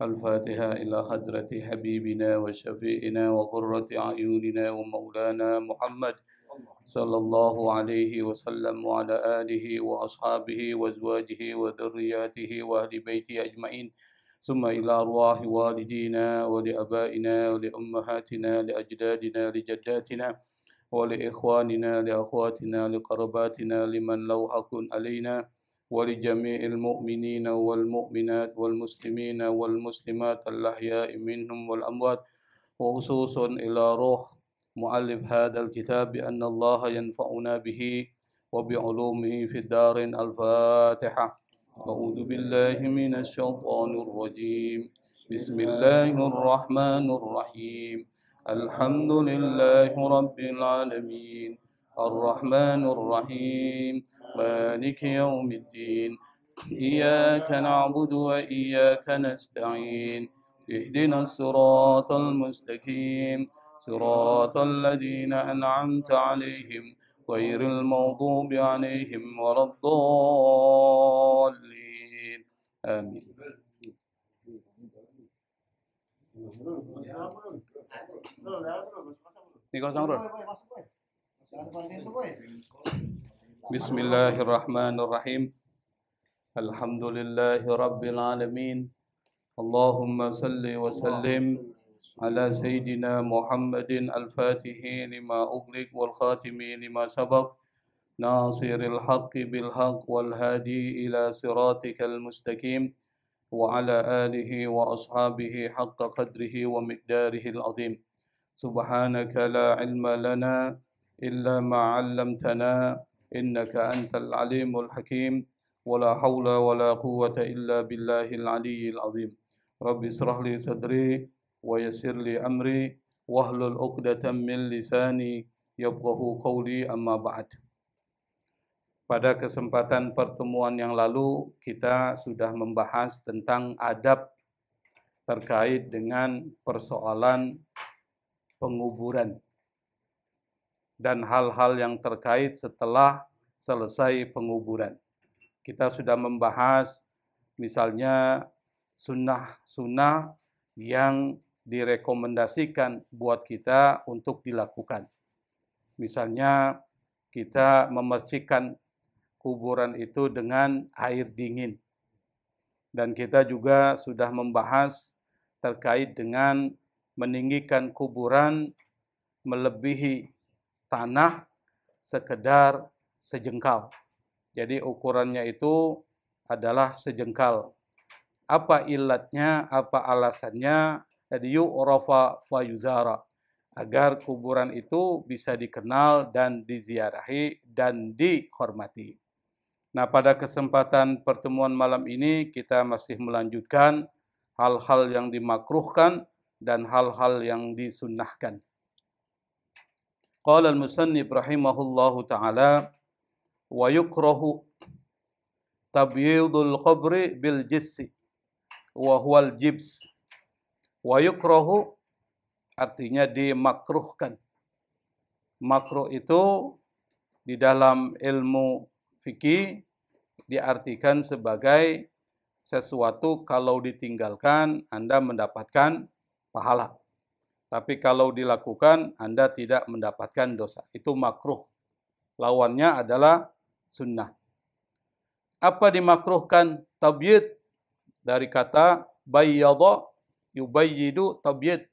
الفاتحة إلى حضرة حبيبنا وشفيئنا وقرة أعيننا ومولانا محمد صلى الله عليه وسلم وعلى آله وأصحابه وأزواجه وذرياته وأهل بيته أجمعين ثم إلى أرواح والدينا ولأبائنا ولأمهاتنا لأجدادنا لجداتنا ولإخواننا لأخواتنا لقرباتنا لمن له حق علينا ولجميع المؤمنين والمؤمنات والمسلمين والمسلمات الأحياء منهم والأموات وخصوصا إلى روح مؤلف هذا الكتاب بأن الله ينفعنا به وبعلومه في الدار. الفاتحة. أعوذ بالله من الشيطان الرجيم. بسم الله الرحمن الرحيم. الحمد لله رب العالمين الرحمن الرحيم مالك يوم الدين إياك نعبد وإياك نستعين اهدنا الصراط المستقيم صراط الذين أنعمت عليهم غير المغضوب عليهم ولا الضالين آمين. Bismillahirrahmanirrahim. Alhamdulillahi Rabbil Alamin. Allahumma salli wa sallim ala Sayyidina Muhammadin al-Fatihi lima ughliq wal khatimi lima sabaq nasiril haqqi bil haqq wal hadi ila siratikal mustaqim wa ala alihi wa ashabihi haqqa qadrihi wa miqdarihi al-azim. Subhanaka la ilma lana illa ma 'allamtana innaka antal alimul hakim. ولا حول ولا قوة إلا بالله العلي العظيم. رب اشرح لي صدري ويسر لي أمري واحلل عقدة من لساني يفقهوا قولي أما بعد. Pada kesempatan pertemuan yang lalu kita sudah membahas tentang adab terkait dengan persoalan penguburan dan hal-hal yang terkait setelah selesai penguburan. Kita sudah membahas misalnya sunnah-sunnah yang direkomendasikan buat kita untuk dilakukan. Misalnya kita memercikan kuburan itu dengan air dingin. Dan kita juga sudah membahas terkait dengan meninggikan kuburan melebihi tanah sekedar sejengkal. Jadi ukurannya itu adalah sejengkal. Apa ilatnya, apa alasannya? Jadi yu'rafa fayuzara. Agar kuburan itu bisa dikenal dan diziarahi dan dihormati. Nah, pada kesempatan pertemuan malam ini kita masih melanjutkan hal-hal yang dimakruhkan dan hal-hal yang disunnahkan. Qala al-musannif rahimahullahu ta'ala wa yukrahu tabyidul qabri bil jissi wa huwal jibs. Wa yukrahu artinya dimakruhkan. Makruh itu di dalam ilmu fikih diartikan sebagai sesuatu kalau ditinggalkan Anda mendapatkan pahala. Tapi kalau dilakukan Anda tidak mendapatkan dosa. Itu makruh. Lawannya adalah sunnah. Apa dimakruhkan? Tabyid dari kata bayyadha yubayyidu tabyid.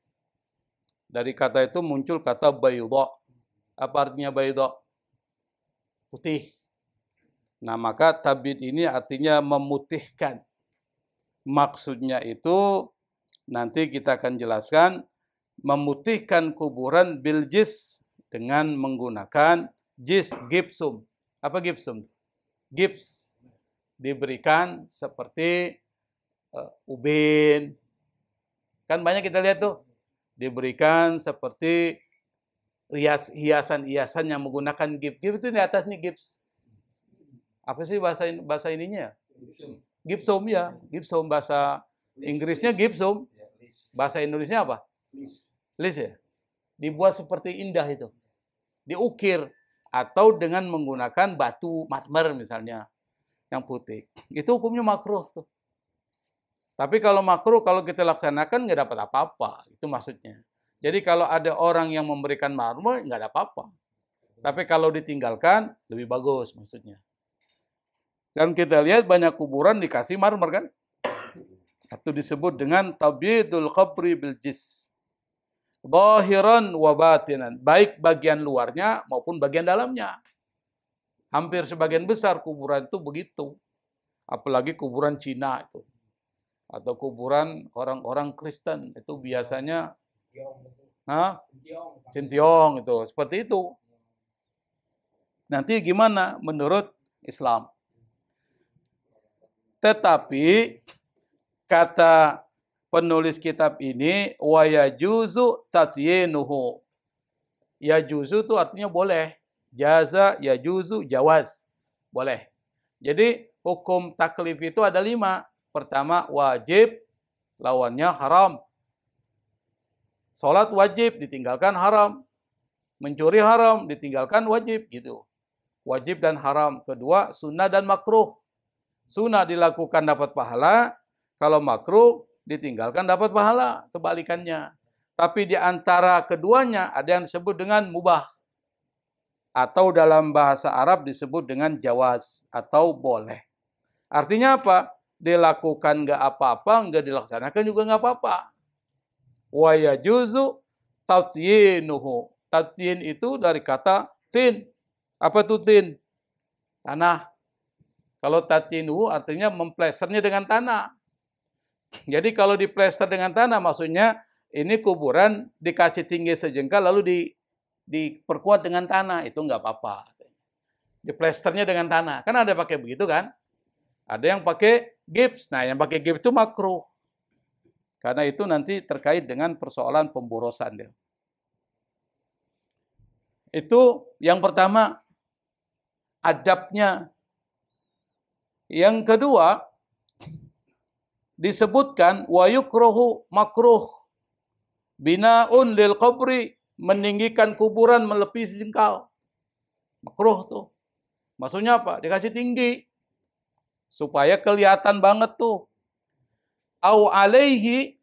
Dari kata itu muncul kata baydha. Apa artinya baydha? Putih. Nah, maka tabyid ini artinya memutihkan. Maksudnya itu nanti kita akan jelaskan memutihkan kuburan bil jis dengan menggunakan jis gipsum. Apa gipsum? Gips diberikan seperti ubin. Kan banyak kita lihat tuh diberikan seperti hiasan-hiasan yang menggunakan gips. Gips itu di atasnya gips. Apa sih bahasa ininya? Gipsum ya, gipsum bahasa Inggrisnya gipsum. Bahasa Indonesia apa? Lis ya. Dibuat seperti indah itu. Diukir atau dengan menggunakan batu marmer misalnya yang putih. Itu hukumnya makruh tuh. Tapi kalau makruh, kalau kita laksanakan nggak dapat apa-apa. Itu maksudnya. Jadi kalau ada orang yang memberikan marmer, nggak ada apa-apa. Tapi kalau ditinggalkan, lebih bagus maksudnya. Dan kita lihat banyak kuburan dikasih marmer kan? Itu disebut dengan tabyidul qabri bil jis. Zahiran wa batinan. Baik bagian luarnya maupun bagian dalamnya. Hampir sebagian besar kuburan itu begitu. Apalagi kuburan Cina itu. Atau kuburan orang-orang Kristen. Itu biasanya Sintiong itu. Seperti itu. Nanti gimana menurut Islam? Tetapi kata penulis kitab ini wa yajuzu tatyinuhu. Yajuzu itu artinya boleh. Jaza yajuzu jawaz. Boleh. Jadi hukum taklif itu ada 5. Pertama wajib, lawannya haram. Salat wajib, ditinggalkan haram. Mencuri haram, ditinggalkan wajib gitu. Wajib dan haram. Kedua sunnah dan makruh. Sunnah dilakukan dapat pahala. Kalau makruh ditinggalkan dapat pahala, kebalikannya. Tapi di antara keduanya ada yang disebut dengan mubah. Atau dalam bahasa Arab disebut dengan jawaz atau boleh. Artinya apa? Dilakukan nggak apa-apa, nggak dilaksanakan juga nggak apa-apa. Wa yajuzu tatyinuhu. Tatyin itu dari kata tin. Apa itu tin? Tanah. Kalau tatyinuhu artinya memplesternya dengan tanah. Jadi kalau diplester dengan tanah maksudnya ini kuburan dikasih tinggi sejengkal lalu diperkuat dengan tanah, itu nggak apa-apa. Diplesternya dengan tanah. Kan ada pakai begitu kan? Ada yang pakai gips. Nah, yang pakai gips itu makruh. Karena itu nanti terkait dengan persoalan pemborosan dia. Itu yang pertama adabnya. Yang kedua disebutkan wa yukruhu makruh binaun lil qabri, meninggikan kuburan melebihi sejengkal. Makruh tuh. Maksudnya apa? Dikasih tinggi supaya kelihatan banget tuh. Au alaihi,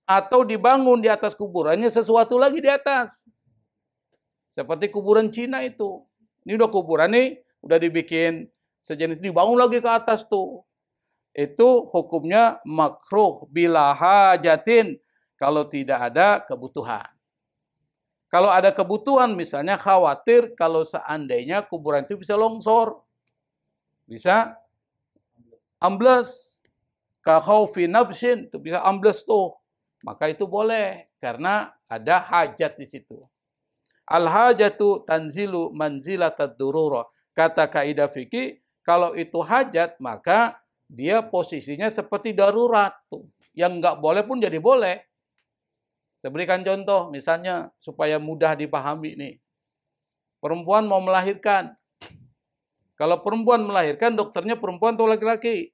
atau dibangun di atas kuburannya sesuatu lagi di atas. Seperti kuburan Cina itu. Ini udah kuburan nih, udah dibikin sejenis, dibangun lagi ke atas tuh. Itu hukumnya makruh bila hajatin, kalau tidak ada kebutuhan. Kalau ada kebutuhan, misalnya khawatir kalau seandainya kuburan itu bisa longsor. Bisa ambles. Kahaufi nabsin, itu bisa ambles tuh. Maka itu boleh, karena ada hajat di situ. Al-hajatu tanzilu manzilatad durura. Kata kaidah fikih, kalau itu hajat, maka dia posisinya seperti darurat tuh. Yang nggak boleh pun jadi boleh. Saya berikan contoh, misalnya supaya mudah dipahami nih. Perempuan mau melahirkan. Kalau perempuan melahirkan, dokternya perempuan atau laki-laki?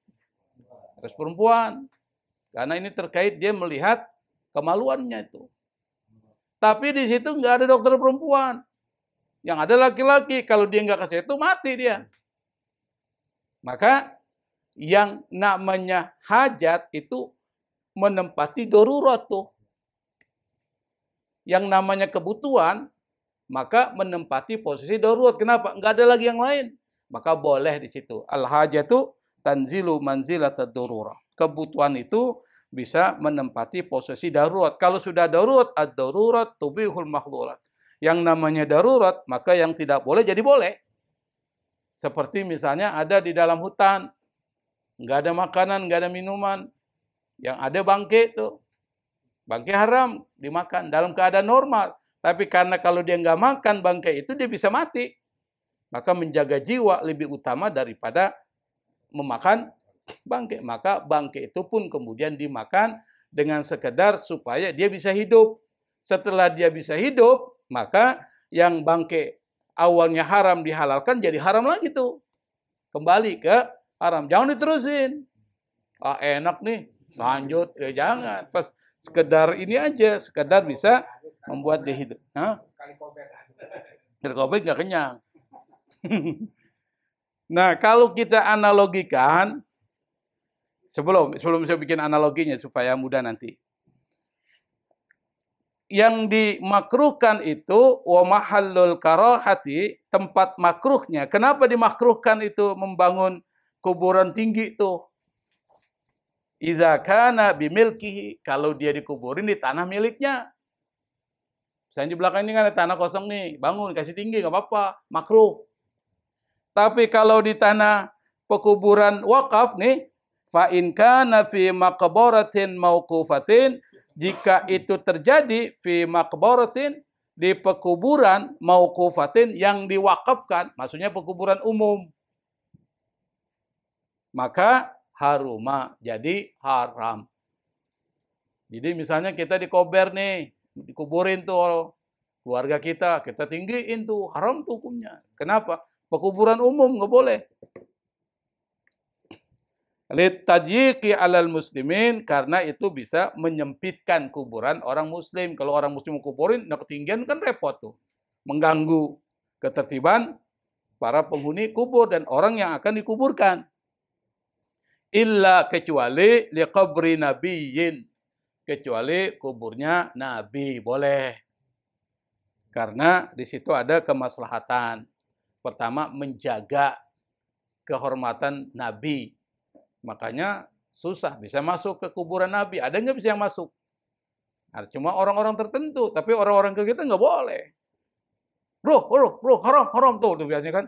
Harus perempuan. Karena ini terkait dia melihat kemaluannya itu. Tapi di situ nggak ada dokter perempuan. Yang ada laki-laki. Kalau dia nggak kasih itu, mati dia. Maka yang namanya hajat itu menempati darurat tuh. Yang namanya kebutuhan, maka menempati posisi darurat. Kenapa? Nggak ada lagi yang lain. Maka boleh di situ. Al-hajatu tanzilu manzilatad darurah. Kebutuhan itu bisa menempati posisi darurat. Kalau sudah darurat, ad-darurat tubihul mahdhurat. Yang namanya darurat, maka yang tidak boleh jadi boleh. Seperti misalnya ada di dalam hutan, nggak ada makanan, nggak ada minuman, yang ada bangke itu. Bangke haram dimakan dalam keadaan normal. Tapi karena kalau dia nggak makan bangke itu, dia bisa mati. Maka menjaga jiwa lebih utama daripada memakan bangke. Maka bangke itu pun kemudian dimakan dengan sekedar supaya dia bisa hidup. Setelah dia bisa hidup, maka yang bangke awalnya haram dihalalkan jadi haram lagi tuh. Kembali ke haram. Jangan diterusin. Ah, enak nih, lanjut. Ya jangan. Pas sekedar ini aja, sekedar bisa membuat dia hidup. Kali kobek nggak kenyang. Nah, kalau kita analogikan, Sebelum saya bikin analoginya supaya mudah nanti. Yang dimakruhkan itu wa mahallul karahati, tempat makruhnya. Kenapa dimakruhkan itu membangun kuburan tinggi itu? Iza kana bimilkihi, kalau dia dikuburin di tanah miliknya. Misalnya di belakang ini kan ada tanah kosong nih, bangun kasih tinggi nggak apa-apa, makruh. Tapi kalau di tanah pekuburan wakaf nih, fa in kana fi maqbaratin mauqufatin, jika itu terjadi fi maqbaratin, di pekuburan mauqufatin yang diwakafkan, maksudnya pekuburan umum, maka haruma, jadi haram. Jadi misalnya kita dikober nih, dikuburin tuh keluarga kita tinggiin tuh, haram tuh hukumnya. Kenapa? Pekuburan umum nggak boleh. Litajyiqi alal muslimin, karena itu bisa menyempitkan kuburan orang muslim. Kalau orang muslim kuburin, nah ketinggian kan repot tuh. Mengganggu ketertiban para penghuni kubur dan orang yang akan dikuburkan. Illa, kecuali liqabri nabiyyin, kecuali kuburnya nabi, boleh. Karena di situ ada kemaslahatan. Pertama, menjaga kehormatan nabi. Makanya susah bisa masuk ke kuburan nabi. Ada nggak bisa yang masuk? Nah, cuma orang-orang tertentu, tapi orang-orang ke kita nggak boleh. Bro, haram tuh biasanya kan.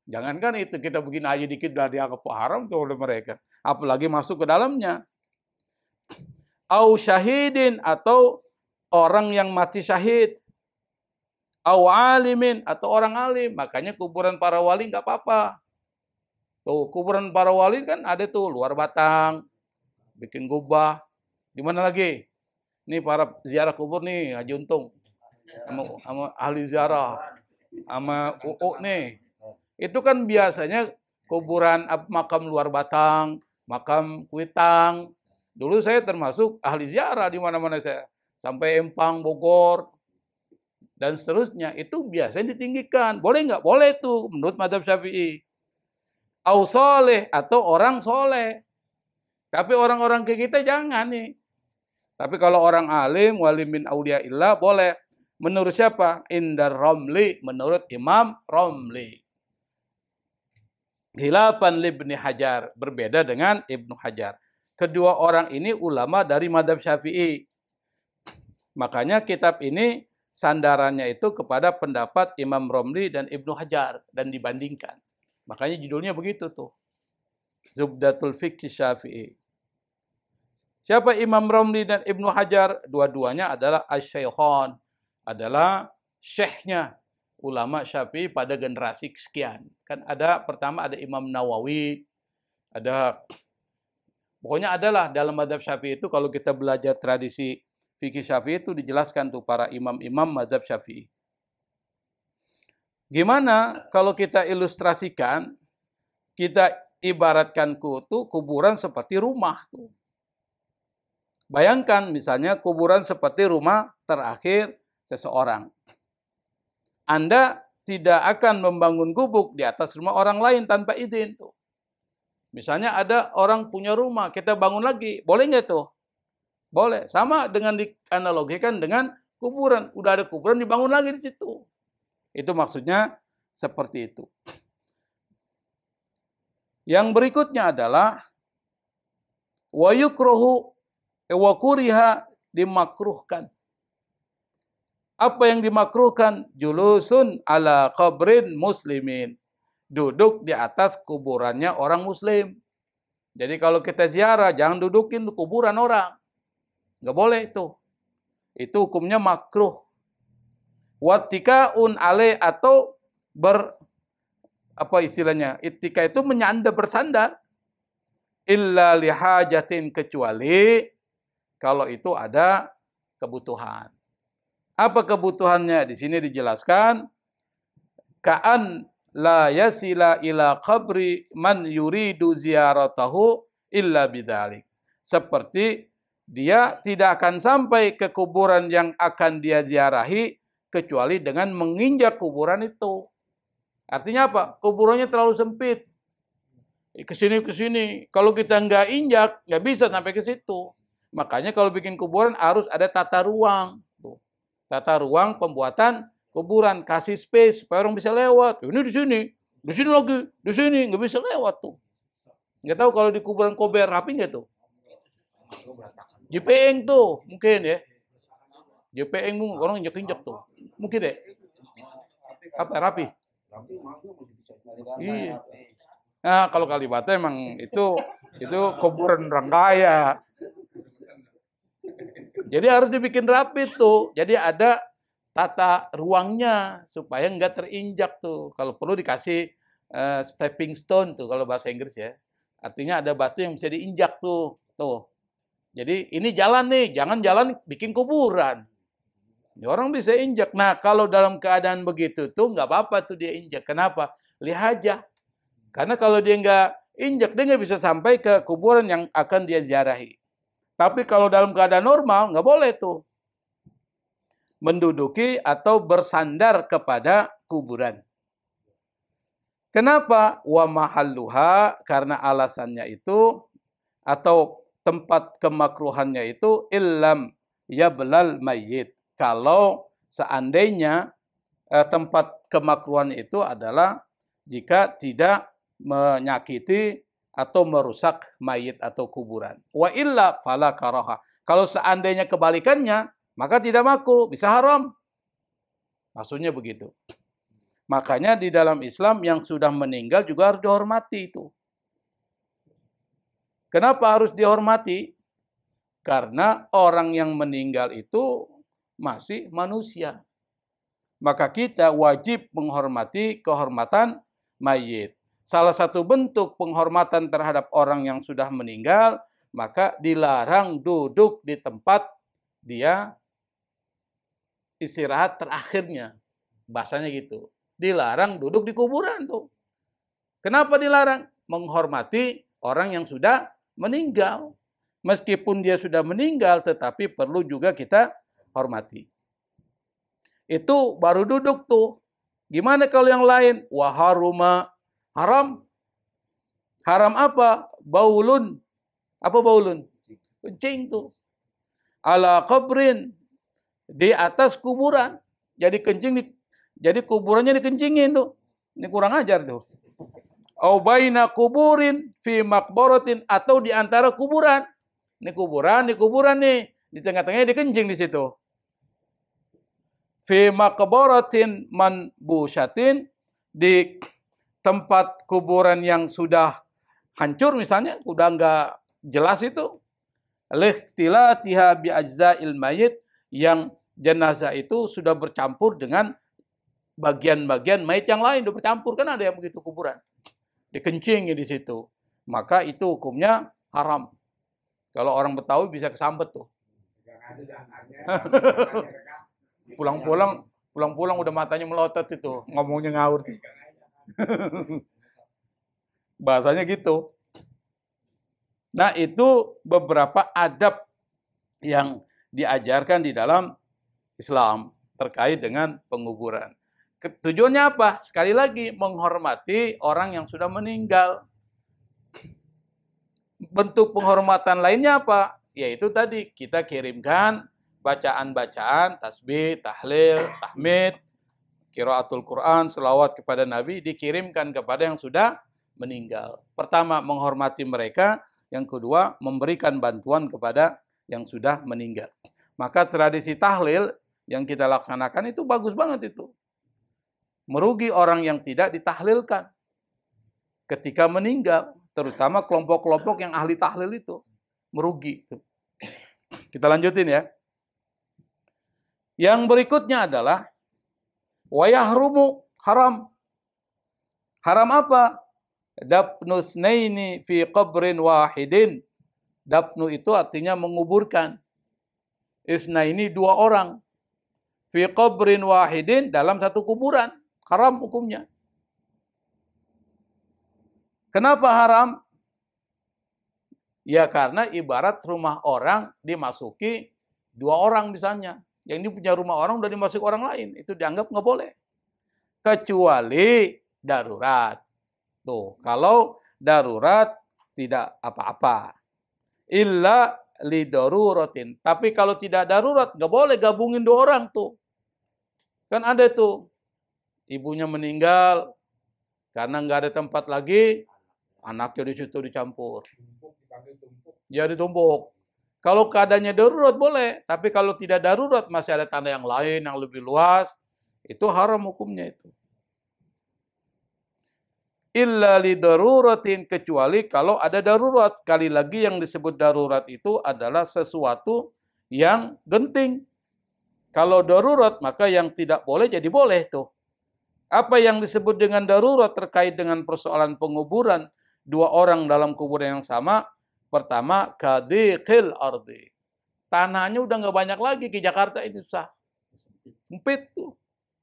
Jangankan itu, kita begini aja dikit udah dianggap haram tuh oleh mereka. Apalagi masuk ke dalamnya. Au syahidin, atau orang yang mati syahid. Au alimin, atau orang alim. Makanya kuburan para wali nggak apa-apa. Tuh, kuburan para wali kan ada tuh, luar batang, bikin gubah. Di mana lagi? Nih para ziarah kubur nih, Haji Untung. Sama ahli ziarah. Sama UU nih. Itu kan biasanya kuburan makam luar batang, makam Kuitang. Dulu saya termasuk ahli ziarah di mana-mana saya. Sampai Empang, Bogor, dan seterusnya. Itu biasanya ditinggikan. Boleh nggak? Boleh tuh menurut mazhab Syafi'i. Au soleh, atau orang soleh. Tapi orang-orang ke kita jangan nih. Tapi kalau orang alim, wali min auliyaillah, boleh. Menurut siapa? Indar Romli, menurut Imam Romli. Khilafan libni Hajar, berbeda dengan Ibnu Hajar. Kedua orang ini ulama dari mazhab Syafi'i. Makanya kitab ini sandarannya itu kepada pendapat Imam Romli dan Ibnu Hajar dan dibandingkan. Makanya judulnya begitu tuh. Zubdatul Fiqh Syafi'i. Siapa Imam Romli dan Ibnu Hajar? Dua-duanya adalah asy-syaikhan, adalah syekhnya ulama Syafi'i pada generasi sekian. Kan ada pertama ada Imam Nawawi, ada pokoknya adalah dalam mazhab Syafi'i itu kalau kita belajar tradisi fikih Syafi'i itu dijelaskan tuh para imam-imam mazhab Syafi'i. Gimana kalau kita ilustrasikan, kita ibaratkan tuh kuburan seperti rumah tuh. Bayangkan misalnya kuburan seperti rumah terakhir seseorang. Anda tidak akan membangun gubuk di atas rumah orang lain tanpa izin tuh. Misalnya ada orang punya rumah, kita bangun lagi, boleh nggak tuh? Boleh. Sama dengan dianalogikan dengan kuburan. Udah ada kuburan, dibangun lagi di situ. Itu maksudnya seperti itu. Yang berikutnya adalah wa yukrohu wa kuriha, dimakruhkan. Apa yang dimakruhkan? Julusun ala qabrin muslimin. Duduk di atas kuburannya orang muslim. Jadi kalau kita ziarah, jangan dudukin kuburan orang. Nggak boleh itu. Itu hukumnya makruh. Wattikaun ale, atau apa istilahnya? Ittika itu menyandar, bersandar. Illa lihajatin, kecuali kalau itu ada kebutuhan. Apa kebutuhannya? Di sini dijelaskan, ka'an la yasila ila qabri man yuridu ziyaratahu illa bidzalik. Seperti dia tidak akan sampai ke kuburan yang akan dia ziarahi kecuali dengan menginjak kuburan itu. Artinya apa? Kuburannya terlalu sempit. ke sini. Kalau kita nggak injak, nggak bisa sampai ke situ. Makanya kalau bikin kuburan harus ada tata ruang. Tuh. Tata ruang pembuatan kuburan, kasih space supaya orang bisa lewat. Ini di sini lagi, di sini nggak bisa lewat tuh. Nggak tahu kalau di kuburan Kober rapi nggak tuh? JPeng tuh mungkin ya. JPeng orang injak-injak tuh. Mungkin deh. Apa rapi? Iya. Nah, kalau Kalibata emang itu kuburan orang kaya. Jadi harus dibikin rapi tuh. Jadi ada tata ruangnya supaya nggak terinjak tuh. Kalau perlu dikasih stepping stone tuh kalau bahasa Inggris ya. Artinya ada batu yang bisa diinjak tuh. Tuh. Jadi ini jalan nih, jangan jalan bikin kuburan. Orang bisa injak. Nah, kalau dalam keadaan begitu tuh nggak apa-apa tuh dia injak. Kenapa? Lihat aja. Karena kalau dia nggak injak, dia nggak bisa sampai ke kuburan yang akan dia ziarahi. Tapi kalau dalam keadaan normal, nggak boleh tuh menduduki atau bersandar kepada kuburan. Kenapa? Wa mahalluha, karena alasannya itu atau tempat kemakruhannya itu illam yablal mayyit. Kalau seandainya tempat kemakruhan itu adalah jika tidak menyakiti atau merusak mayit atau kuburan. Wa illa fala karaha. Kalau seandainya kebalikannya, maka tidak makruh, bisa haram. Maksudnya begitu. Makanya di dalam Islam yang sudah meninggal juga harus dihormati itu. Kenapa harus dihormati? Karena orang yang meninggal itu masih manusia. Maka kita wajib menghormati kehormatan mayit. Salah satu bentuk penghormatan terhadap orang yang sudah meninggal, maka dilarang duduk di tempat dia istirahat terakhirnya. Bahasanya gitu. Dilarang duduk di kuburan tuh. Kenapa dilarang? Menghormati orang yang sudah meninggal. Meskipun dia sudah meninggal, tetapi perlu juga kita hormati. Itu baru duduk tuh. Gimana kalau yang lain? Waharuma, haram. Haram apa? Baulun. Apa baulun? Kencing tuh. Ala qabrin. Di atas kuburan. Jadi kencing, jadi kuburannya dikencingin tuh. Ini kurang ajar tuh. Au baina kuburin fi maqbaratin, atau di antara kuburan. Ini kuburan nih. Di tengah-tengahnya dikencing di situ. Fi maqbaratin manbushatin, di tempat kuburan yang sudah hancur misalnya, udah enggak jelas itu. Lihtilatiha bi ajza'il mayit, yang jenazah itu sudah bercampur dengan bagian-bagian mayit yang lain, udah bercampur, kan ada yang begitu kuburan. Dikencingi di situ. Maka itu hukumnya haram. Kalau orang Betawi bisa kesambet tuh. Pulang-pulang udah matanya melotot itu, ngomongnya ngawur tuh. Bahasanya gitu. Nah, itu beberapa adab yang diajarkan di dalam Islam terkait dengan penguburan. Tujuannya apa? Sekali lagi, menghormati orang yang sudah meninggal. Bentuk penghormatan lainnya apa? Yaitu tadi, kita kirimkan bacaan-bacaan, tasbih, tahlil, tahmid, qiraatul Quran, selawat kepada Nabi, dikirimkan kepada yang sudah meninggal. Pertama, menghormati mereka. Yang kedua, memberikan bantuan kepada yang sudah meninggal. Maka tradisi tahlil yang kita laksanakan itu bagus banget itu. Merugi orang yang tidak ditahlilkan ketika meninggal, terutama kelompok-kelompok yang ahli tahlil itu. Merugi. Kita lanjutin ya. Yang berikutnya adalah wayahrumu, haram. Haram apa? Dafnu snaini fi qabrin wahidin. Dafnu itu artinya menguburkan. Isnaini, dua orang. Fi qabrin wahidin, dalam satu kuburan. Haram hukumnya. Kenapa haram? Ya karena ibarat rumah orang dimasuki dua orang misalnya. Yang ini punya rumah orang udah dimasuki orang lain. Itu dianggap nggak boleh. Kecuali darurat. Tuh, kalau darurat tidak apa-apa. Illa li daruratin. Tapi kalau tidak darurat, nggak boleh gabungin 2 orang tuh. Kan ada tuh, ibunya meninggal karena nggak ada tempat lagi, anaknya di situ dicampur. Ya ditumpuk. Kalau keadaannya darurat boleh, tapi kalau tidak darurat masih ada tanda yang lain yang lebih luas, itu haram hukumnya itu. Illa li daruratin, kecuali kalau ada darurat. Sekali lagi yang disebut darurat itu adalah sesuatu yang genting. Kalau darurat maka yang tidak boleh jadi boleh tuh. Apa yang disebut dengan darurat terkait dengan persoalan penguburan 2 orang dalam kuburan yang sama? Pertama, kadiqil ardi. Tanahnya udah nggak banyak lagi, ke Jakarta ini susah. Sempit tuh.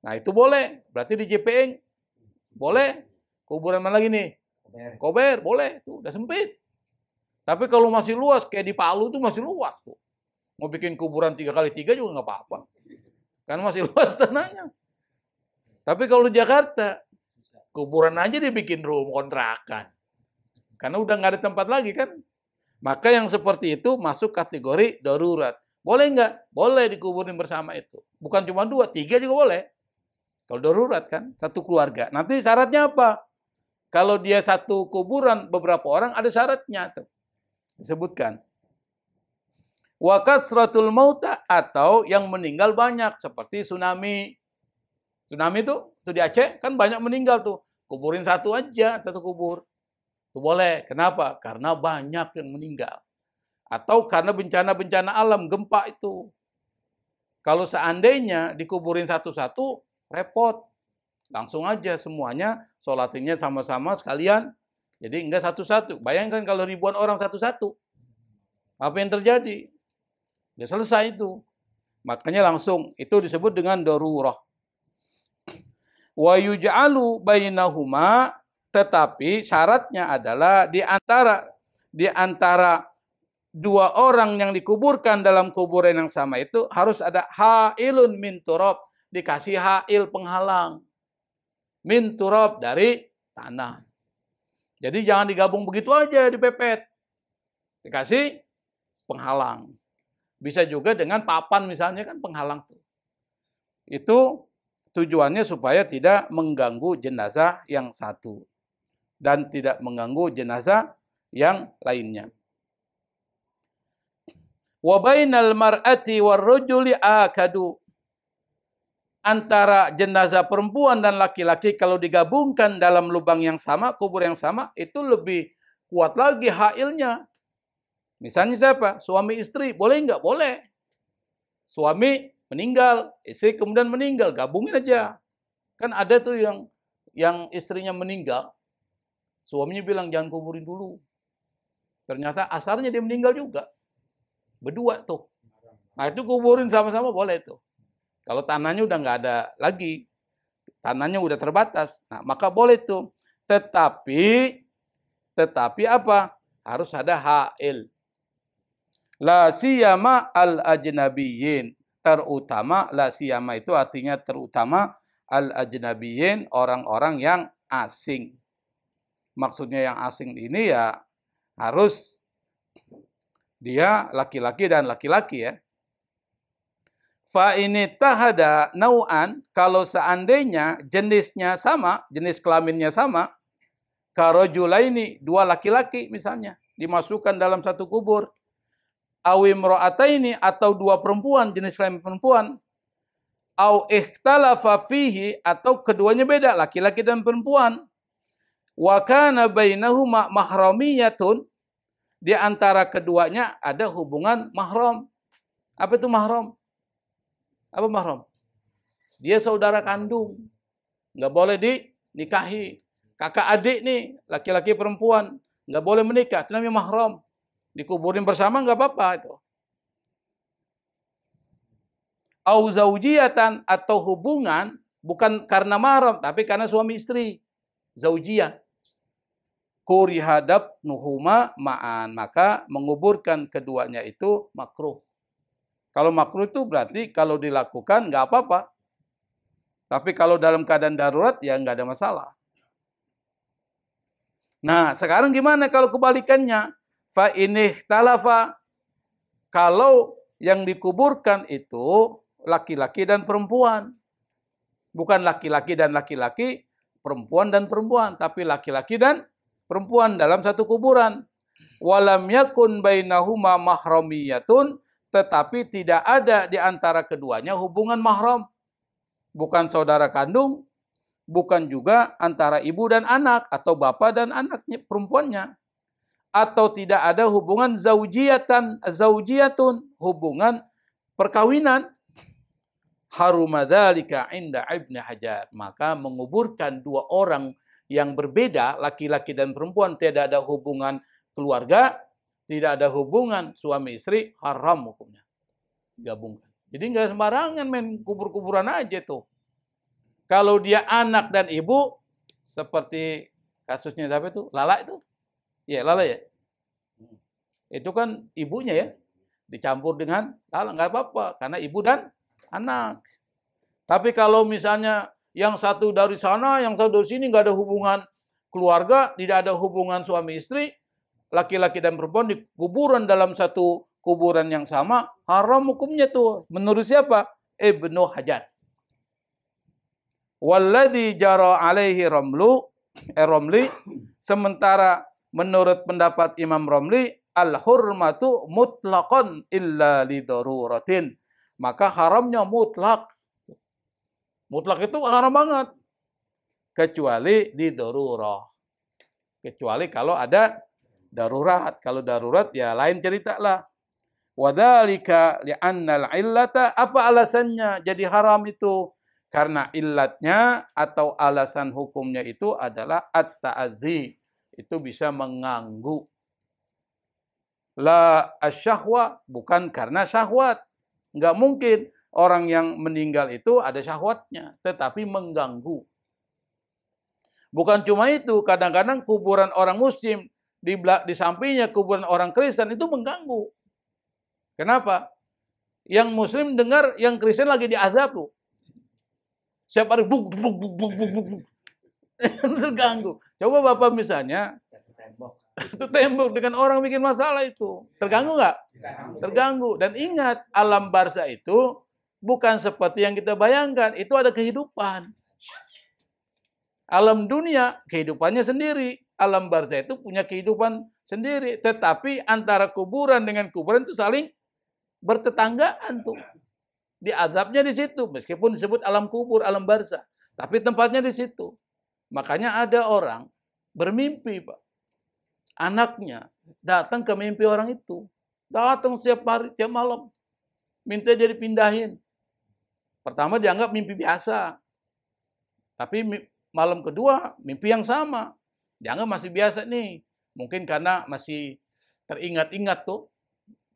Nah itu boleh. Berarti di JPN boleh. Kuburan mana lagi nih? Kober, boleh. Tuh, udah sempit. Tapi kalau masih luas, kayak di Palu tuh masih luas tuh. Mau bikin kuburan 3x3 juga nggak apa-apa. Karena masih luas tanahnya. Tapi kalau di Jakarta, kuburan aja dibikin rumah kontrakan. Karena udah nggak ada tempat lagi kan. Maka yang seperti itu masuk kategori darurat. Boleh nggak? Boleh dikuburin bersama itu. Bukan cuma 2, 3 juga boleh. Kalau darurat kan, satu keluarga. Nanti syaratnya apa? Kalau dia satu kuburan beberapa orang, ada syaratnya tuh. Disebutkan. Wa kasratul mauta, atau yang meninggal banyak seperti tsunami. Tsunami tuh di Aceh kan banyak meninggal tuh. Kuburin satu aja, satu kubur. Itu boleh. Kenapa? Karena banyak yang meninggal. Atau karena bencana-bencana alam, gempa itu. Kalau seandainya dikuburin satu-satu, repot. Langsung aja semuanya, sholatinnya sama-sama sekalian. Jadi enggak satu-satu. Bayangkan kalau ribuan orang satu-satu. Apa yang terjadi? Ya selesai itu. Makanya langsung, itu disebut dengan darurah. Wa yuj'alu bainahuma, tetapi syaratnya adalah di antara 2 orang yang dikuburkan dalam kuburan yang sama itu harus ada hailun min turab, dikasih hail penghalang. Min turab, dari tanah. Jadi jangan digabung begitu aja, dipepet. Dikasih penghalang. Bisa juga dengan papan misalnya, kan penghalang tuh. Itu tujuannya supaya tidak mengganggu jenazah yang satu dan tidak mengganggu jenazah yang lainnya. Wa bainal mar'ati warrajuli akadu. Antara jenazah perempuan dan laki-laki kalau digabungkan dalam lubang yang sama, kubur yang sama, itu lebih kuat lagi hailnya. Misalnya siapa? Suami istri, boleh nggak? Boleh. Suami meninggal, istri kemudian meninggal, gabungin aja. Kan ada tuh yang istrinya meninggal, suaminya bilang jangan kuburin dulu. Ternyata asarnya dia meninggal juga. Berdua tuh. Nah itu kuburin sama-sama boleh tuh. Kalau tanahnya udah nggak ada lagi, tanahnya udah terbatas, nah maka boleh tuh. Tetapi apa? Harus ada hail. La siyama al ajnabiyyin, terutama la siyama itu artinya terutama al ajnabiyyin, orang-orang yang asing. Maksudnya yang asing ini ya harus dia laki-laki dan laki-laki ya. Fa ini tahada nau'an, kalau seandainya jenisnya sama, jenis kelaminnya sama, karojulaini, 2 laki-laki misalnya, dimasukkan dalam satu kubur. Awimro'ataini, atau 2 perempuan, jenis kelamin perempuan. Au ikhtalafa fihi, atau keduanya beda, laki-laki dan perempuan. Wa kana bainahuma mahramiyatun, di antara keduanya ada hubungan mahram. Apa itu mahram? Apa mahram? Dia saudara kandung. Nggak boleh dinikahi. Kakak adik nih, laki-laki perempuan. Nggak boleh menikah. Itu namanya mahram. Dikuburin bersama nggak apa-apa itu. Au zaujiyatan, atau hubungan bukan karena mahram, tapi karena suami istri. Zaujiyah. Kurihadab nuhuma ma'an. Maka menguburkan keduanya itu makruh. Kalau makruh itu berarti kalau dilakukan nggak apa-apa. Tapi kalau dalam keadaan darurat ya nggak ada masalah. Nah, sekarang gimana kalau kebalikannya? Fa inih talafa, kalau yang dikuburkan itu laki-laki dan perempuan. Bukan laki-laki dan laki-laki, perempuan dan perempuan, tapi laki-laki dan perempuan dalam satu kuburan. Walam yakun bainahuma mahramiyatun, tetapi tidak ada di antara keduanya hubungan mahram. Bukan saudara kandung, bukan juga antara ibu dan anak atau bapak dan anaknya perempuannya. Atau tidak ada hubungan zaujiyatun, hubungan perkawinan. Harumadzalika inda Ibnu Hajar. Maka menguburkan dua orang yang berbeda, laki-laki dan perempuan, tidak ada hubungan keluarga, tidak ada hubungan suami istri, haram hukumnya. Gabungkan. Jadi nggak sembarangan main kubur-kuburan aja tuh. Kalau dia anak dan ibu, seperti kasusnya siapa itu? Lala itu? Ya, Lala ya. Itu kan ibunya ya. Dicampur dengan Lala, nggak apa-apa. Karena ibu dan anak. Tapi kalau misalnya yang satu dari sana, yang satu dari sini, nggak ada hubungan keluarga, tidak ada hubungan suami istri, laki-laki dan perempuan di kuburan dalam satu kuburan yang sama, haram hukumnya tuh. Menurut siapa? Ibnu Hajar. Walladzi jara alaihi Romli, sementara menurut pendapat Imam Romli, al-hurmatu mutlaqan illa lidaruratin. Maka haramnya mutlak. Mutlak itu haram banget. Kecuali di darurah. Kecuali kalau ada darurat. Kalau darurat ya lain cerita lah. Wadzalika li'annal illata, apa alasannya jadi haram itu? Karena illatnya atau alasan hukumnya itu adalah at-ta'adzi. Itu bisa mengganggu. La asyahwa, bukan karena syahwat. Enggak mungkin orang yang meninggal itu ada syahwatnya, tetapi mengganggu. Bukan cuma itu, kadang-kadang kuburan orang muslim di sampingnya kuburan orang Kristen itu mengganggu. Kenapa? Yang muslim dengar yang Kristen lagi diazab tuh. Setiap hari buk buk buk buk buk buk. Terganggu. Coba Bapak misalnya itu tembok dengan orang bikin masalah itu. Terganggu nggak? Terganggu. Dan ingat, alam barzah itu bukan seperti yang kita bayangkan. Itu ada kehidupan. Alam dunia, kehidupannya sendiri. Alam barzah itu punya kehidupan sendiri. Tetapi antara kuburan dengan kuburan itu saling bertetanggaan tuh. Diazabnya di situ. Meskipun disebut alam kubur, alam barzah. Tapi tempatnya di situ. Makanya ada orang bermimpi, Pak. Anaknya datang ke mimpi orang itu. Datang setiap hari, setiap malam. Minta dia dipindahin. Pertama dianggap mimpi biasa. Tapi malam kedua, mimpi yang sama. Dianggap masih biasa nih. Mungkin karena masih teringat-ingat tuh.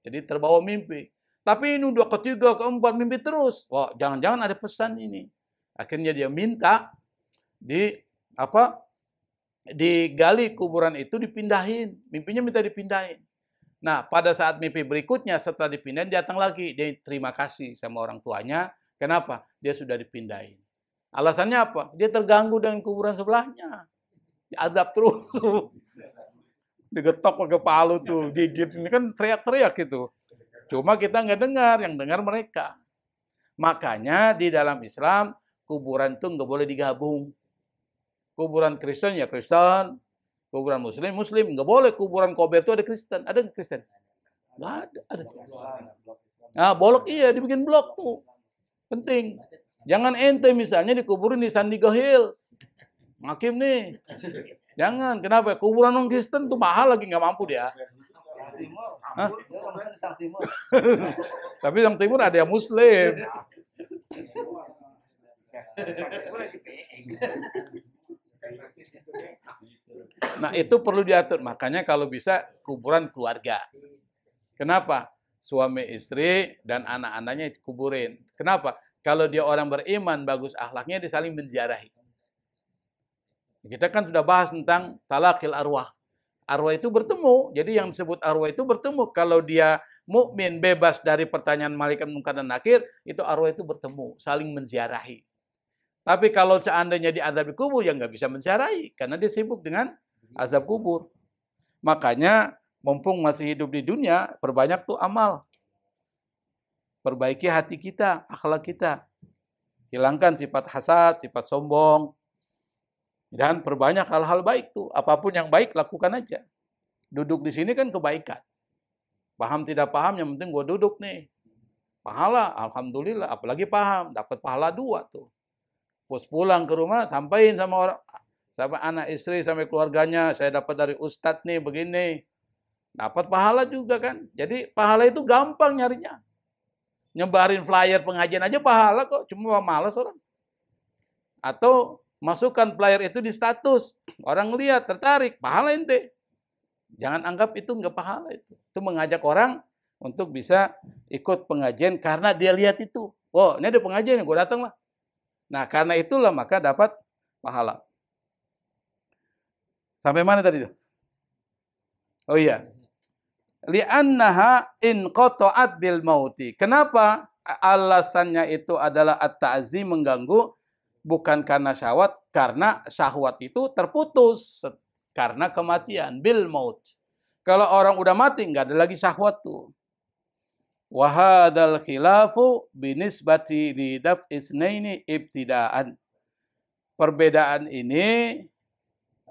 Jadi terbawa mimpi. Tapi ini udah ketiga, keempat mimpi terus. Wah, jangan-jangan ada pesan ini. Akhirnya dia minta digali kuburan itu dipindahin. Mimpinya minta dipindahin. Nah, pada saat mimpi berikutnya setelah dipindahin, dia datang lagi. Dia terima kasih sama orang tuanya. Kenapa? Dia sudah dipindahin. Alasannya apa? Dia terganggu dengan kuburan sebelahnya. Diazab terus. Digetok pakai palu tuh, gigit. Ini kan teriak-teriak gitu. Cuma kita nggak dengar, yang dengar mereka. Makanya di dalam Islam, kuburan itu nggak boleh digabung. Kuburan Kristen ya Kristen, kuburan Muslim, Muslim. Nggak boleh kuburan Kober itu ada Kristen. Ada nggak Kristen? Nggak ada. Nah, bolok iya, dibikin blok tuh. Penting. Jangan ente misalnya dikuburin di Sandiego Hills. Hakim nih. Jangan. Kenapa? Kuburan non Kristen tuh mahal lagi, nggak mampu dia. Hah? Tapi yang timur ada yang Muslim. Nah, itu perlu diatur. Makanya kalau bisa kuburan keluarga. Kenapa? Suami istri dan anak-anaknya kuburin. Kenapa? Kalau dia orang beriman, bagus akhlaknya, dia saling menziarahi. Kita kan sudah bahas tentang talaqil arwah. Arwah itu bertemu. Jadi yang disebut arwah itu bertemu. Kalau dia mukmin bebas dari pertanyaan malaikat munkar dan nakir, itu arwah itu bertemu, saling menziarahi. Tapi kalau seandainya diazab di kubur, ya nggak bisa menziarahi karena dia sibuk dengan azab kubur. Makanya mumpung masih hidup di dunia, perbanyak tuh amal. Perbaiki hati kita, akhlak kita. Hilangkan sifat hasad, sifat sombong. Dan perbanyak hal-hal baik tuh. Apapun yang baik, lakukan aja. Duduk di sini kan kebaikan. Paham tidak paham, yang penting gue duduk nih. Pahala, alhamdulillah. Apalagi paham, dapat pahala 2 tuh. Pas pulang ke rumah, sampaikan sama orang, sama anak istri, sampai keluarganya, saya dapat dari ustadz nih, begini. Dapat pahala juga kan. Jadi pahala itu gampang nyarinya. Nyebarin flyer pengajian aja pahala kok, cuma malas orang. Atau masukkan flyer itu di status, orang lihat tertarik, pahala ente. Jangan anggap itu enggak pahala itu. Itu mengajak orang untuk bisa ikut pengajian karena dia lihat itu. Oh, ini ada pengajian, gue datang lah. Nah, karena itulah maka dapat pahala. Sampai mana tadi itu? Oh iya. Li'annaha in qata'at bil mauti. Kenapa? Alasannya itu adalah at-ta'zi, mengganggu, bukan karena syahwat, karena syahwat itu terputus karena kematian, bil maut. Kalau orang udah mati enggak ada lagi syahwat tuh. Wa hadzal khilafu binisbati li daf'isnaini ibtidaan. Perbedaan ini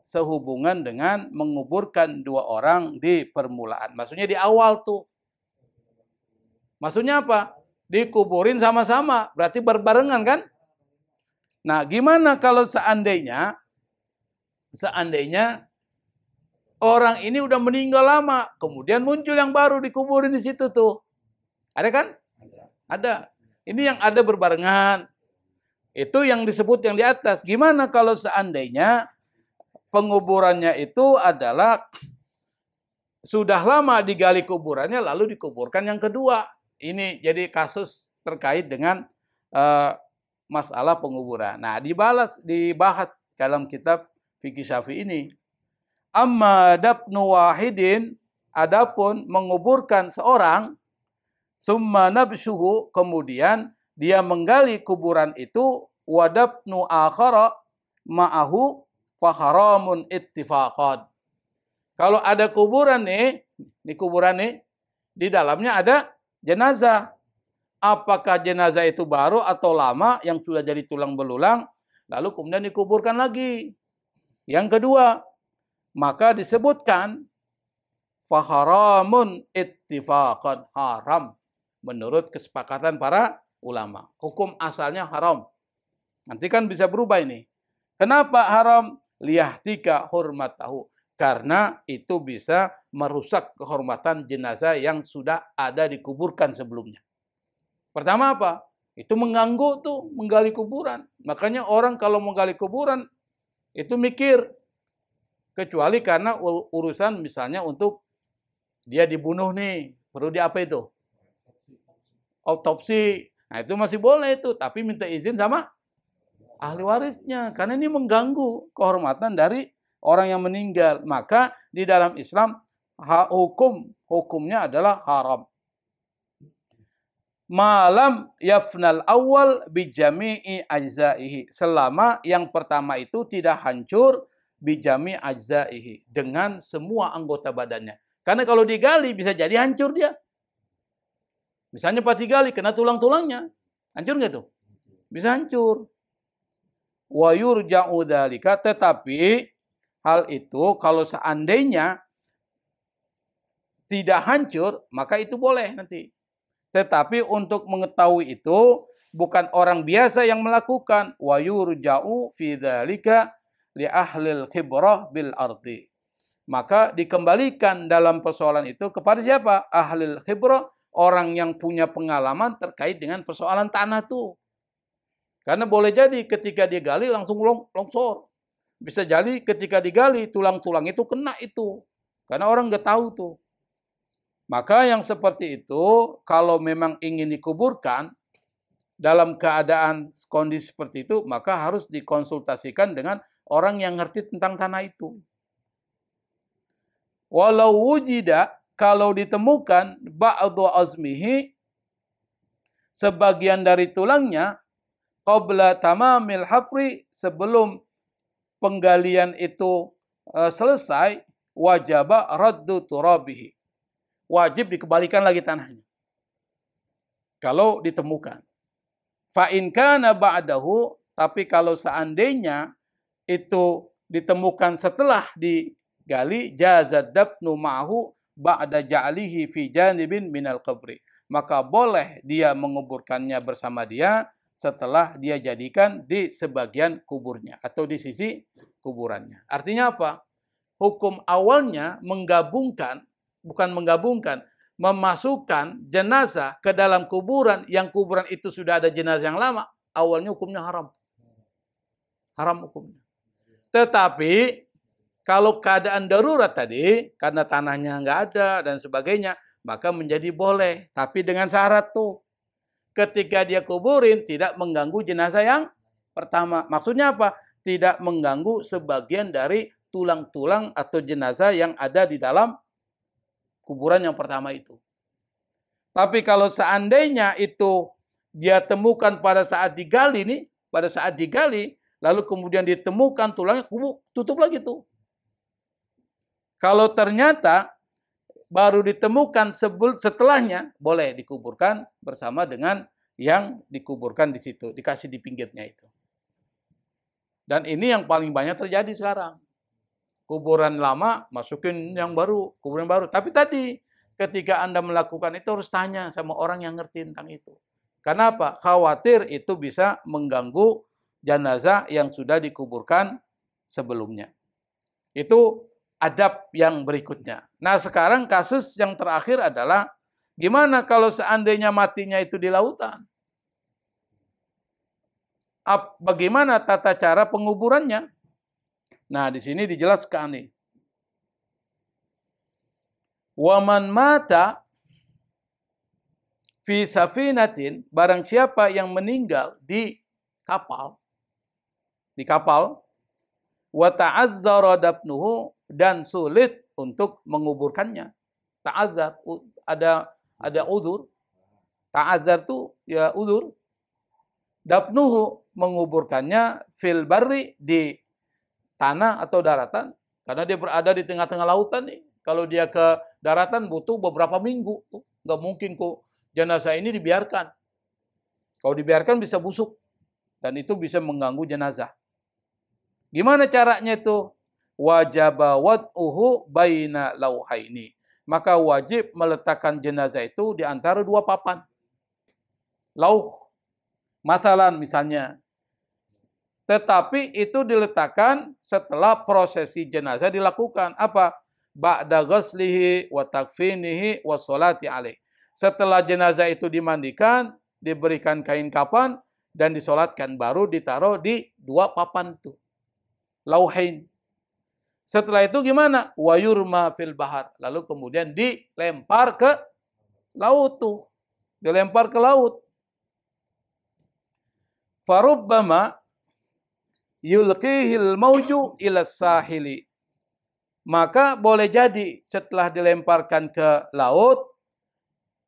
sehubungan dengan menguburkan 2 orang di permulaan. Maksudnya di awal tuh. Maksudnya apa? Dikuburin sama-sama. Berarti berbarengan kan? Nah, gimana kalau seandainya orang ini udah meninggal lama, kemudian muncul yang baru dikuburin di situ tuh. Ada kan? Ada. Ini yang ada berbarengan. Itu yang disebut yang di atas. Gimana kalau seandainya penguburannya itu adalah sudah lama digali kuburannya lalu dikuburkan yang kedua. Ini jadi kasus terkait dengan masalah penguburan. Nah, dibahas dalam kitab Fikih Syafi'i ini. Amma dafnu wahidin, adapun menguburkan seorang, summa nabsyuhu, kemudian dia menggali kuburan itu, wadafnu akhara ma'ahu faharamun ittifaqan. Kalau ada kuburan nih, di kuburan nih, di dalamnya ada jenazah. Apakah jenazah itu baru atau lama yang sudah jadi tulang belulang, lalu kemudian dikuburkan lagi. Yang kedua, maka disebutkan faharamun ittifaqan, haram menurut kesepakatan para ulama. Hukum asalnya haram. Nanti kan bisa berubah ini. Kenapa haram? Liyahtika hurmatahu. Karena itu bisa merusak kehormatan jenazah yang sudah ada dikuburkan sebelumnya. Pertama apa? Itu mengganggu tuh, menggali kuburan. Makanya orang kalau menggali kuburan, itu mikir. Kecuali karena urusan misalnya untuk dia dibunuh nih. Perlu di apa itu? Autopsi. Nah itu masih boleh itu. Tapi minta izin sama ahli warisnya. Karena ini mengganggu kehormatan dari orang yang meninggal. Maka di dalam Islam hukumnya adalah haram. Malam yafnal awal bijami'i ajzaihi. Selama yang pertama itu tidak hancur bijami ajzaihi, dengan semua anggota badannya. Karena kalau digali bisa jadi hancur dia. Misalnya pas digali kena tulang-tulangnya. Hancur nggak tuh? Bisa hancur. Wa yurja'u dzalika, tetapi hal itu kalau seandainya tidak hancur, maka itu boleh nanti. Tetapi untuk mengetahui itu bukan orang biasa yang melakukan. Wa yurja'u fi dzalika li ahlil khibrah bil ardi. Maka dikembalikan dalam persoalan itu kepada siapa? Ahlil khibrah, orang yang punya pengalaman terkait dengan persoalan tanah tuh. Karena boleh jadi ketika digali langsung longsor. Bisa jadi ketika digali tulang-tulang itu kena itu. Karena orang nggak tahu tuh. Maka yang seperti itu kalau memang ingin dikuburkan dalam keadaan kondisi seperti itu, maka harus dikonsultasikan dengan orang yang ngerti tentang tanah itu. Walau wujida, kalau ditemukan ba'du azmihi, sebagian dari tulangnya, qabla tamamil hafri, sebelum penggalian itu selesai, wajaba raddu turabihi. Wajib dikembalikan lagi tanahnya. Kalau ditemukan. Fa in kana ba'dahu, tapi kalau seandainya itu ditemukan setelah digali, jazad dabnu ma'hu ba'da ja'lihi fi janibin minal qabri. Maka boleh dia menguburkannya bersama dia setelah dia jadikan di sebagian kuburnya atau di sisi kuburannya. Artinya apa? Hukum awalnya menggabungkan, bukan menggabungkan, memasukkan jenazah ke dalam kuburan yang kuburan itu sudah ada jenazah yang lama, awalnya hukumnya haram. Haram hukumnya. Tetapi kalau keadaan darurat tadi, karena tanahnya nggak ada dan sebagainya, maka menjadi boleh. Tapi dengan syarat tuh. Ketika dia kuburin, tidak mengganggu jenazah yang pertama. Maksudnya apa? Tidak mengganggu sebagian dari tulang-tulang atau jenazah yang ada di dalam kuburan yang pertama itu. Tapi kalau seandainya itu dia temukan pada saat digali nih, pada saat digali, lalu kemudian ditemukan tulangnya, tutup lagi tuh. Kalau ternyata baru ditemukan setelahnya, boleh dikuburkan bersama dengan yang dikuburkan di situ, dikasih di pinggirnya itu. Dan ini yang paling banyak terjadi sekarang. Kuburan lama, masukin yang baru, kuburan baru. Tapi tadi, ketika Anda melakukan itu harus tanya sama orang yang ngerti tentang itu. Kenapa? Khawatir itu bisa mengganggu jenazah yang sudah dikuburkan sebelumnya. Itu adab yang berikutnya. Nah, sekarang kasus yang terakhir adalah gimana kalau seandainya matinya itu di lautan? Bagaimana tata cara penguburannya? Nah, di sini dijelaskan nih. Waman mata fi safinatin, barang siapa yang meninggal di kapal, wa ta'azzara dafnuhu, dan sulit untuk menguburkannya. Ta'azzar, ada udzur. Ta'azzar itu ya udzur. Dafnuhu, menguburkannya fil barri, di tanah atau daratan, karena dia berada di tengah-tengah lautan nih. Kalau dia ke daratan butuh beberapa minggu, nggak mungkin kok jenazah ini dibiarkan. Kalau dibiarkan bisa busuk dan itu bisa mengganggu jenazah. Gimana caranya itu? Wajaba wad'uhu baina lauhaini. Maka wajib meletakkan jenazah itu di antara dua papan. Lauh. Masalan misalnya. Tetapi itu diletakkan setelah prosesi jenazah dilakukan. Apa? Ba'da ghuslihi wa takfinihi wa sholati alaih. Setelah jenazah itu dimandikan, diberikan kain kafan dan disolatkan, baru ditaruh di dua papan itu. Lauhain. Setelah itu gimana? Wa yurma fil bahar. Lalu kemudian dilempar ke laut tuh. Dilempar ke laut. Farubbama yulqihil mauju ila sahili. Maka boleh jadi setelah dilemparkan ke laut,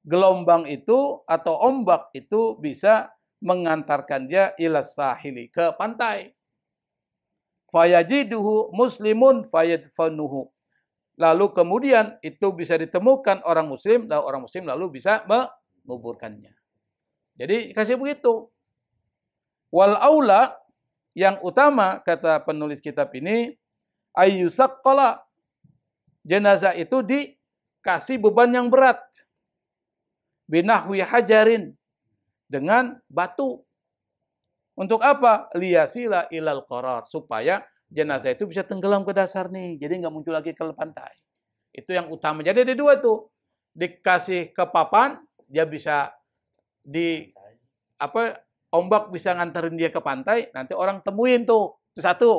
gelombang itu atau ombak itu bisa mengantarkan dia ila sahili, ke pantai. Fayajiduhu muslimun fayadfanuhu. Lalu kemudian itu bisa ditemukan orang muslim, lalu orang muslim lalu bisa menguburkannya. Jadi kasih begitu. Wal aula, yang utama kata penulis kitab ini, ayyusaqqala, jenazah itu dikasih beban yang berat. Binahwi hajarin, dengan batu. Untuk apa? Liyasila ilal qarar, supaya jenazah itu bisa tenggelam ke dasar nih. Jadi nggak muncul lagi ke pantai. Itu yang utama. Jadi ada dua tuh. Dikasih ke papan, dia bisa ombak bisa nganterin dia ke pantai, nanti orang temuin tuh. Itu satu.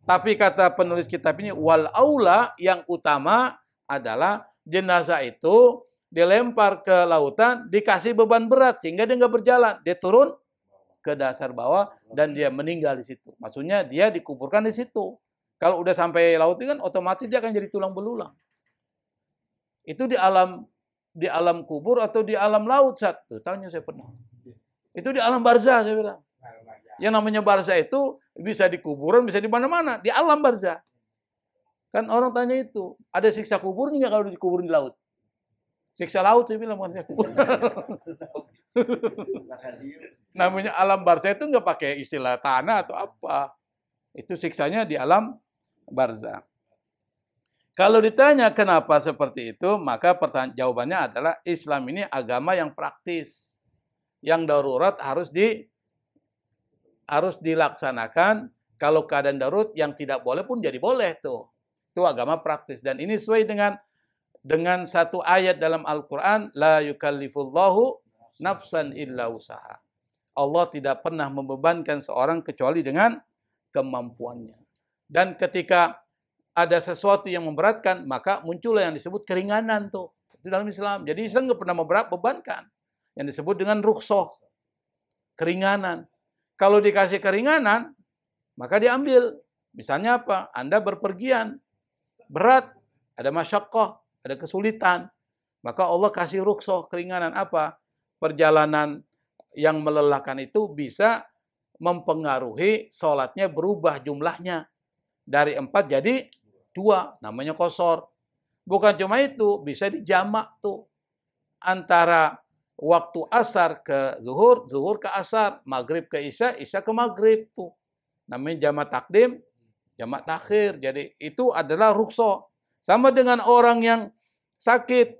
Tapi kata penulis kitab ini, wal aula, yang utama adalah jenazah itu dilempar ke lautan, dikasih beban berat sehingga dia nggak berjalan. Dia turun ke dasar bawah dan dia meninggal di situ. Maksudnya dia dikuburkan di situ. Kalau udah sampai laut itu kan otomatis dia akan jadi tulang belulang. Itu di alam kubur atau di alam laut, Sat? Tuh, tanya saya pernah. Itu di alam barzah saya bilang. Yang namanya barzah itu bisa di kuburan, bisa di mana-mana, di alam barzah. Kan orang tanya itu, ada siksa kuburnya nggak kalau dikuburin di laut? Siksa laut saya bilang, bukan siksa kubur. Namanya alam barzah itu nggak pakai istilah tanah atau apa. Itu siksanya di alam barzah. Kalau ditanya kenapa seperti itu, maka jawabannya adalah Islam ini agama yang praktis. Yang darurat harus dilaksanakan. Kalau keadaan darurat yang tidak boleh pun jadi boleh tuh. Itu agama praktis. Dan ini sesuai dengan satu ayat dalam Al-Quran, la yukallifullahu nafsan illa usaha. Allah tidak pernah membebankan seorang kecuali dengan kemampuannya. Dan ketika ada sesuatu yang memberatkan, maka muncullah yang disebut keringanan tuh. Itu dalam Islam. Jadi Islam nggak pernah membebankan. Yang disebut dengan rukhsah, keringanan. Kalau dikasih keringanan, maka diambil. Misalnya apa? Anda berpergian, berat, ada masyaqqah, ada kesulitan. Maka Allah kasih rukhsah, keringanan apa? Perjalanan yang melelahkan itu bisa mempengaruhi sholatnya berubah jumlahnya. Dari 4 jadi 2, namanya qashar. Bukan cuma itu, bisa dijamak tuh. Antara waktu asar ke zuhur, zuhur ke asar, maghrib ke isya, isya ke maghrib tuh. Namanya jamak takdim, jamak takhir. Jadi itu adalah rukhsah. Sama dengan orang yang sakit.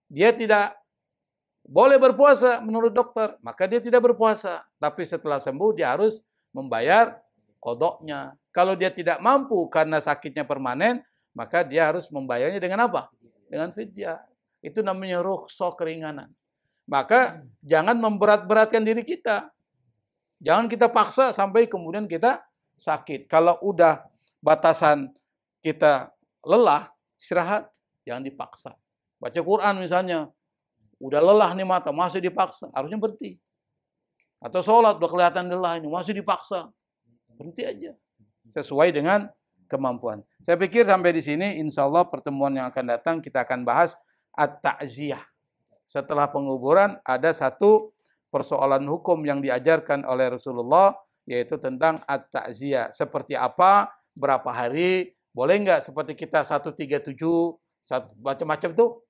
Dia tidak boleh berpuasa menurut dokter, maka dia tidak berpuasa. Tapi setelah sembuh dia harus membayar qadoknya. Kalau dia tidak mampu karena sakitnya permanen, maka dia harus membayarnya dengan apa? Dengan fidyah. Itu namanya rukhsah, keringanan. Maka jangan memberat-beratkan diri kita. Jangan kita paksa sampai kemudian kita sakit. Kalau udah batasan kita lelah, istirahat, jangan dipaksa. Baca Quran misalnya, udah lelah nih mata, masih dipaksa, harusnya berhenti. Atau sholat, udah kelihatan lelah ini, masih dipaksa. Berhenti aja. Sesuai dengan kemampuan. Saya pikir sampai di sini, insya Allah pertemuan yang akan datang, kita akan bahas at-ta'ziyah. Setelah penguburan, ada satu persoalan hukum yang diajarkan oleh Rasulullah, yaitu tentang at-ta'ziyah. Seperti apa, berapa hari, boleh nggak seperti kita 137, macam-macam tuh,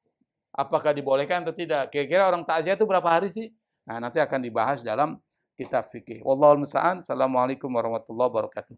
apakah dibolehkan atau tidak? Kira-kira orang ta'ziyah itu berapa hari sih? Nah, nanti akan dibahas dalam kitab fikih. Wallahul musta'an. Assalamualaikum warahmatullahi wabarakatuh.